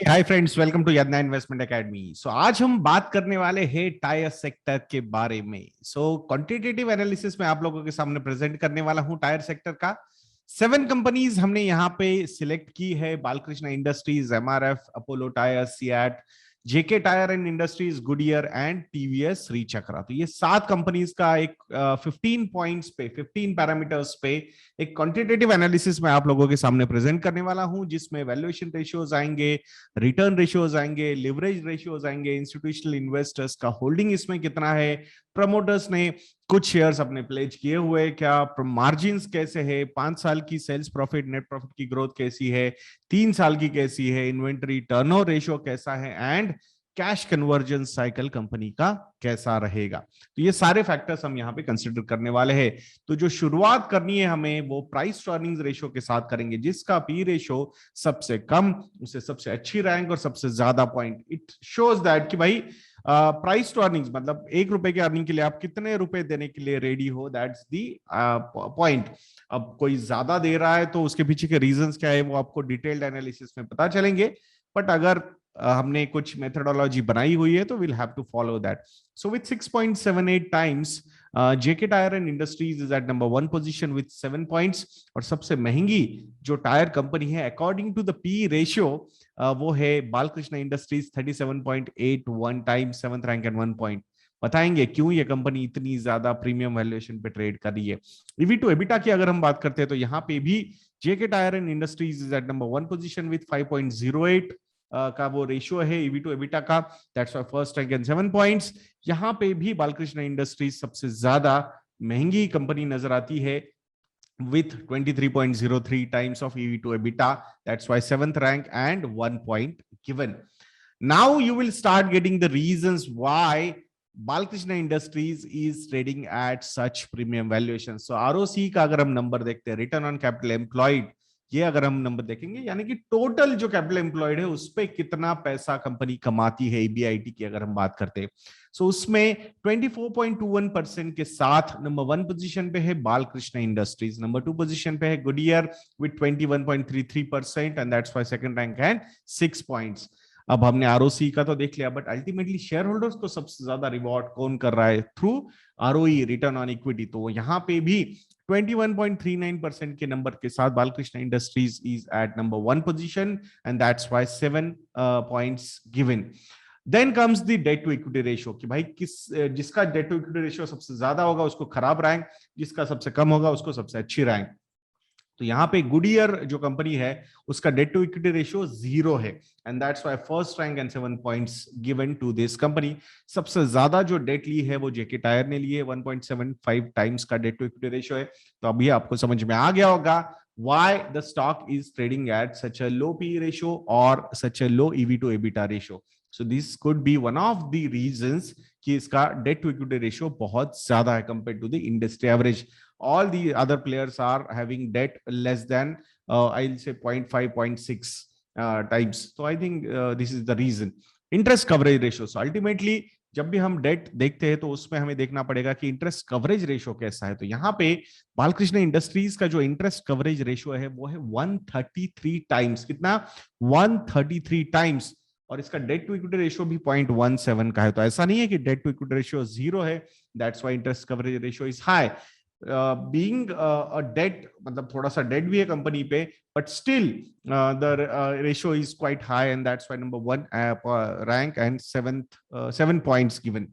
Hi friends, welcome to Yadnya investment academy. So आज हम बात करने वाले हैं टायर सेक्टर के बारे में। क्वांटिटेटिव एनालिसिस में आप लोगों के सामने प्रेजेंट करने वाला हूं टायर सेक्टर का। 7 कंपनीज हमने यहाँ पे सिलेक्ट की है: Balkrishna industries, MRF, Apollo tyre, CEAT, JK tyre and industries, Goodyear and TVS Shri Chakra. तो ये 7 कंपनीज का एक 15 पॉइंट्स पे, 15 पैरामीटर्स पे एक क्वांटिटेटिव एनालिसिस में आप लोगों के सामने प्रेजेंट करने वाला हूं, जिसमें वैल्यूएशन रेशियोज आएंगे, रिटर्न रेशियोज आएंगे, लिवरेज रेशियोज आएंगे, इंस्टीट्यूशनल इन्वेस्टर्स का होल्डिंग इसमें कितना है, प्रमोटर्स ने कुछ शेयर्स अपने प्लेज किए हुए, क्या मार्जिन कैसे है, 5 साल की सेल्स प्रॉफिट नेट प्रॉफिट की ग्रोथ कैसी है, 3 साल की कैसी है, इन्वेंटरी टर्नओवर रेशियो कैसा है, and cash conversion cycle company का कैसा रहेगा। तो ये सारे फैक्टर्स हम यहाँ पे कंसिडर करने वाले हैं। तो जो शुरुआत करनी है हमें, वो प्राइस टू अर्निंग्स रेशियो के साथ करेंगे, जिसका पी रेशियो सबसे कम, उसे सबसे अच्छी रैंक और सबसे ज्यादा पॉइंट। इट शोज दैट कि भाई प्राइस टू अर्निंग्स मतलब 1 रुपए के अर्निंग के लिए आप कितने रुपए देने के लिए रेडी हो, दैट्स दी पॉइंट। अब कोई ज्यादा दे रहा है तो उसके पीछे के रीजंस क्या है वो आपको डिटेल्ड एनालिसिस में पता चलेंगे, बट अगर हमने कुछ मेथडोलॉजी बनाई हुई है तो will have to follow that. So with 6.78 times, JK tyre and industries is at number 1 position with 7 points. और सबसे महंगी जो टायर कंपनी है according to the P ratio, वो है Balkrishna industries, 37.81 times, 7th rank and 1 point. बताएंगे क्यों ये कंपनी इतनी ज्यादा प्रीमियम वैल्यूएशन पे ट्रेड कर रही है। ईवी टू एबिटा की अगर हम बात करते हैं तो यहाँ पे भी JK tyre and industries is at number 1 position with 5.08 का वो रेशियो है ईवी टू एबिटा का, that's why first rank and 7 points. यहां पे भी बालकृष्ण इंडस्ट्रीज सबसे ज्यादा महंगी कंपनी नजर आती है with 23.03 times of EV to EBITDA. That's why 7th rank and 1 point given. Now you will start getting the reasons why Balkrishna Industries is trading at such premium valuation. So ROC का अगर हम number देखते हैं, return on capital employed, ये अगर हम number देखेंगे, यानी कि टोटल जो कैपिटल एम्प्लॉयड है उस पे कितना पैसा कंपनी कमाती है, EBIT की अगर हम बात करते हैं, सो उसमें 24.21% के साथ नंबर 1 पोजीशन पे है बालकृष्ण इंडस्ट्रीज, नंबर 2 पोजीशन पे है Goodyear with 21.33% and that's why second rank and 6 points. अब हमने आरओसी का तो देख लिया, बट अल्टीमेटली शेयर होल्डर्स को सबसे ज्यादा रिवॉर्ड कौन कर रहा है? Through ROE, return on equity. तो यहाँ पे भी 21.39% के नंबर के साथ Balkrishna industries is at number 1 position and that's why 7 points given. Then comes the debt to equity ratio, कि भाई जिसका डेट टू इक्विटी रेशियो सबसे ज्यादा होगा उसको खराब रैंक, जिसका सबसे कम होगा उसको सबसे अच्छी रैंक। तो यहाँ पे गुडियर जो कंपनी है उसका डेट टू इक्विटी रेशियो 0 है and that's why first rank and 7 points given to this company. सबसे ज्यादा जो डेट ली है वो जेके टायर ने ली है, 1.75 टाइम्स का डेट टू इक्विटी रेशियो है। तो अभी आपको समझ में आ गया होगा why the stock is trading at such a low PE ratio or such a low EV to EBITDA ratio. So this could be one of the reasons कि इसका debt to equity ratio बहुत ज्यादा है compared to the industry average. All the other players are having debt less than I'll say 0.5, 0.6 times. So I think this is the reason. Interest coverage ratio. So ultimately जब भी हम date देखते हैं तो उसमें हमें देखना पड़ेगा कि इंटरेस्ट कवरेज रेशियो कैसा है। तो यहाँ पे बालकृष्ण इंडस्ट्रीज का जो इंटरेस्ट कवरेज रेशियो है वो है 133 टाइम्स। कितना? 133 टाइम्स। और इसका डेट टू इक्विटी रेशियो भी 0.17 का है। तो ऐसा नहीं है कि डेट टू इक्विटी रेशियो 0 है, that's why interest coverage ratio is high. Being a debt, मतलब थोड़ा सा डेट भी है कंपनी पे, but still the ratio is quite high and that's why number 1 rank and 7 points given.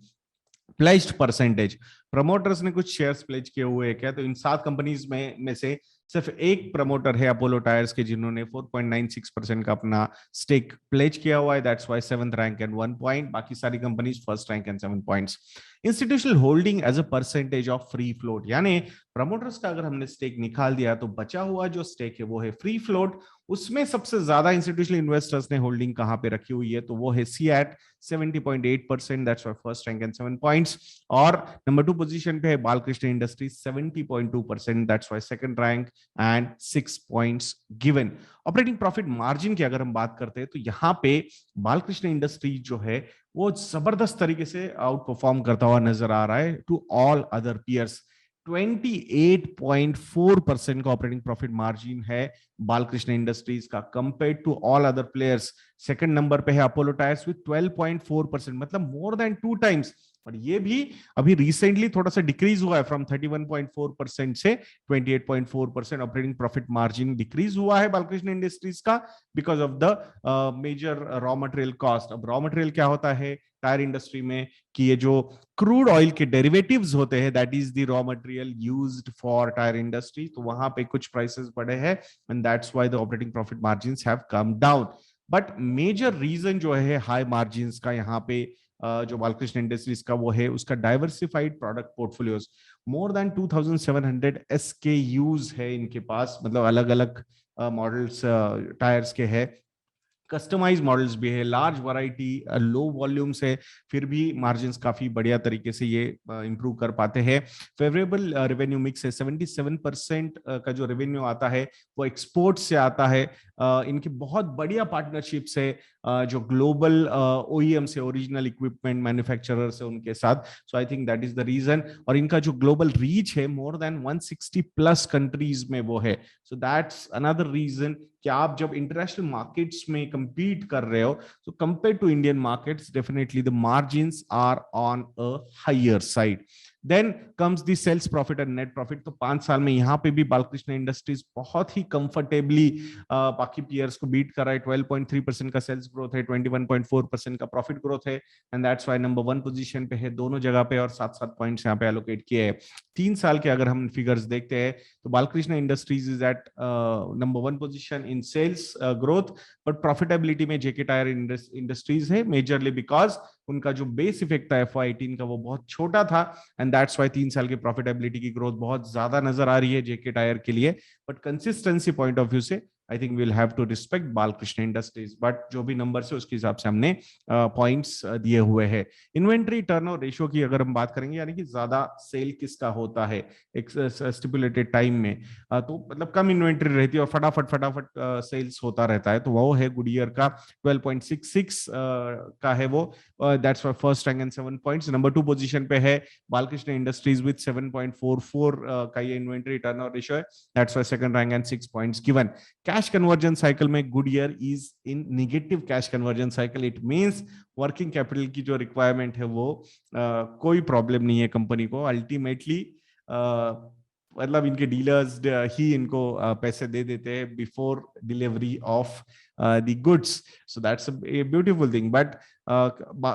Pledged percentage, promoters ने कुछ shares pledge किए हुए हैं क्या? तो इन 7 कंपनीज में से सिर्फ एक प्रमोटर है अपोलो टायर्स के, जिन्होंने 4.96% का अपना स्टेक प्लेज किया हुआ है, that's why 7th rank and 1 point. बाकी सारी companies first rank and 7 points. Institutional holding as a percentage of free float, यानी प्रमोटर्स का अगर हमने स्टेक निकाल दिया तो बचा हुआ जो स्टेक है वो है फ्री फ्लोट। उसमें सबसे ज्यादा इंस्टीट्यूशनल इन्वेस्टर्स ने होल्डिंग कहां पे रखी हुई है? तो वो है SEAT, 70.8%, that's why first rank and 7 points. और नंबर 2 पोजीशन पे है Balkrishna industries, 70.2%, that's why second rank and 6 points given. Operating profit margin की अगर हम बात करते हैं तो यहाँ पे बालकृष्ण इंडस्ट्रीज जो है वो जबरदस्त तरीके से आउट परफॉर्म करता हुआ नजर आ रहा है टू ऑल अदर पीयर्स। 28.4% का ऑपरेटिंग प्रॉफिट मार्जिन है बालकृष्ण इंडस्ट्रीज का, compare to all other players. Second number पे है अपोलो टायर्स विद 12.4%, मतलब मोर देन 2 टाइम्स। और ये भी अभी रिसेंटली थोड़ा सा डिक्रीज हुआ है, फ्रॉम 31.4% से 28.4% ऑपरेटिंग प्रॉफिट मार्जिन डिक्रीज हुआ है बालकृष्ण इंडस्ट्रीज का, because of the major raw material cost. अब रॉ मटेरियल क्या होता है टायर इंडस्ट्री में, कि ये जो क्रूड ऑयल के डेरिवेटिव्स होते हैं, that is the raw material used for tyre industry, तो वहां पे कुछ प्राइसेस बढ़े हैं, and that's why the operating profit margins have come down. But major reason जो है हाई मार्जिन्स का यहाँ पे जो बालकृष्ण इंडस्ट्रीज का, वो है उसका diversified product portfolios. More than 2700 SKUs है इनके पास, मतलब अलग अलग मॉडल्स टायर्स के है, कस्टमाइज मॉडल्स भी है, लार्ज वैरायटी, लो वॉल्यूम्स है, फिर भी मार्जिन्स काफी बढ़िया तरीके से ये इंप्रूव कर पाते हैं। फेवरेबल रेवेन्यू मिक्स है, 77% का जो रेवेन्यू आता है वो एक्सपोर्ट से आता है। इनकी बहुत बढ़िया पार्टनरशिप्स है जो ग्लोबल ओईएम से, ओरिजिनल इक्विपमेंट मैन्युफैक्चरर से, उनके साथ। So I think that is the reason. और इनका जो ग्लोबल रीच है, मोर देन 160 प्लस कंट्रीज में वो है। सो दैट्स अनदर रीजन कि आप जब इंटरनेशनल मार्केट्स में compete कर रहे हो, so compared to Indian markets, definitely the margins are on a higher side. Then comes the sales profit and net profit। तो 5 साल में यहाँ पे भी बालकृष्ण इंडस्ट्रीज बहुत ही कंफर्टेबली बाकी पीयर्स को बीट कर रहा है। 12.3% का सेल्स ग्रोथ है, 21.4% का प्रॉफिट ग्रोथ है, and that's why number 1 position पे है दोनों जगह पे, और 7-7 पॉइंट्स यहाँ पे एलोकेट किए हैं। 3 साल के अगर हम फिगर्स देखते हैं तो Balkrishna industries is at number 1 position in sales growth, but profitability में जेके टायर इंडस्ट्रीज है, मेजरली बिकॉज उनका जो बेस इफेक्ट था FY18 का वो बहुत छोटा था, एंड दैट्स व्हाई 3 साल की प्रॉफिटेबिलिटी की ग्रोथ बहुत ज्यादा नजर आ रही है जेके टायर के लिए। But consistency point of view से I think will have to respect Balkrishna industries, but जो भी नंबर है उसके हिसाब से हमने पॉइंट्स दिए हुए हैं। इन्वेंट्री टर्नओवर रेशियो की अगर हम बात करेंगे, यानी कि ज्यादा सेल किसका होता है एक स्टिपुलेटेड टाइम में, तो मतलब कम इन्वेंट्री रहती है और फटाफट फटाफट सेल्स होता रहता है, तो वो है गुडियर का 12.66 का है वो, that's for first rank and 7 points. Number 2 position पे है बालकृष्ण इंडस्ट्रीज विद 7.44 का ये इन्वेंट्री टर्नओवर रेशियो है, that's for second rank and 6 points given. Cash conversion cycle में Goodyear is in negative cash conversion cycle, it means working capital की जो requirement है वो कोई प्रॉब्लम नहीं है कंपनी को। अल्टीमेटली मतलब इनके डीलर्स ही इनको पैसे दे देते हैं before delivery of the goods, so that's a beautiful thing. But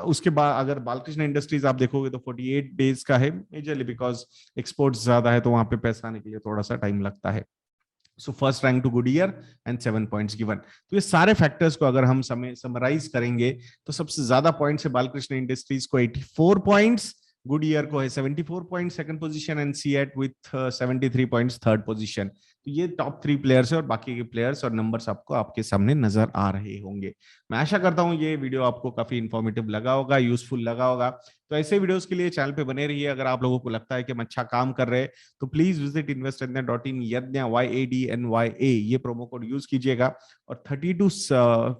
उसके बाद अगर बालकृष्ण इंडस्ट्रीज आप देखोगे तो 48 डेज का है, मेजरली बिकॉज एक्सपोर्ट्स ज्यादा है, तो वहां पे पैसा आने के लिए थोड़ा सा टाइम लगता है। So first rank to Goodyear and 7 points given. तो ये सारे फैक्टर्स को अगर हम समराइज करेंगे तो सबसे ज्यादा पॉइंट्स है बालकृष्ण इंडस्ट्रीज को 84 पॉइंट्स, गुडियर को है 74 point second position, and CEAT with 73 points third position. तो ये टॉप 3 प्लेयर्स है, और बाकी के प्लेयर्स और नंबर्स आपको आपके सामने नजर आ रहे होंगे। मैं आशा करता हूं ये वीडियो आपको काफी इन्फॉर्मेटिव लगा होगा, यूजफुल लगा होगा। तो ऐसे वीडियोस के लिए चैनल पे बने रहिए। अगर आप लोगों को लगता है कि हम अच्छा काम कर रहे हैं तो प्लीज विजिट investindia.in, यज्ञ YADNYA, ये प्रोमो कोड यूज कीजिएगा, और 30 to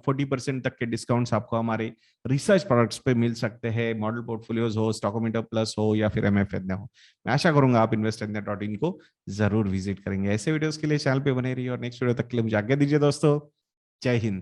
40% तक के डिस्काउंट्स आपको हमारे रिसर्च प्रोडक्ट्स पे मिल सकते हैं, मॉडल पोर्टफोलियोज हो, स्टॉकोमीटर प्लस हो, या फिर MF यज्ञ हो। मैं आशा करूंगा आप investindia.in को जरूर विजिट करेंगे। ऐसे वीडियोस के लिए चैनल पे बने रहिए, और नेक्स्ट वीडियो तक के लिए मुझे आज्ञा दीजिए दोस्तों। जय हिंद।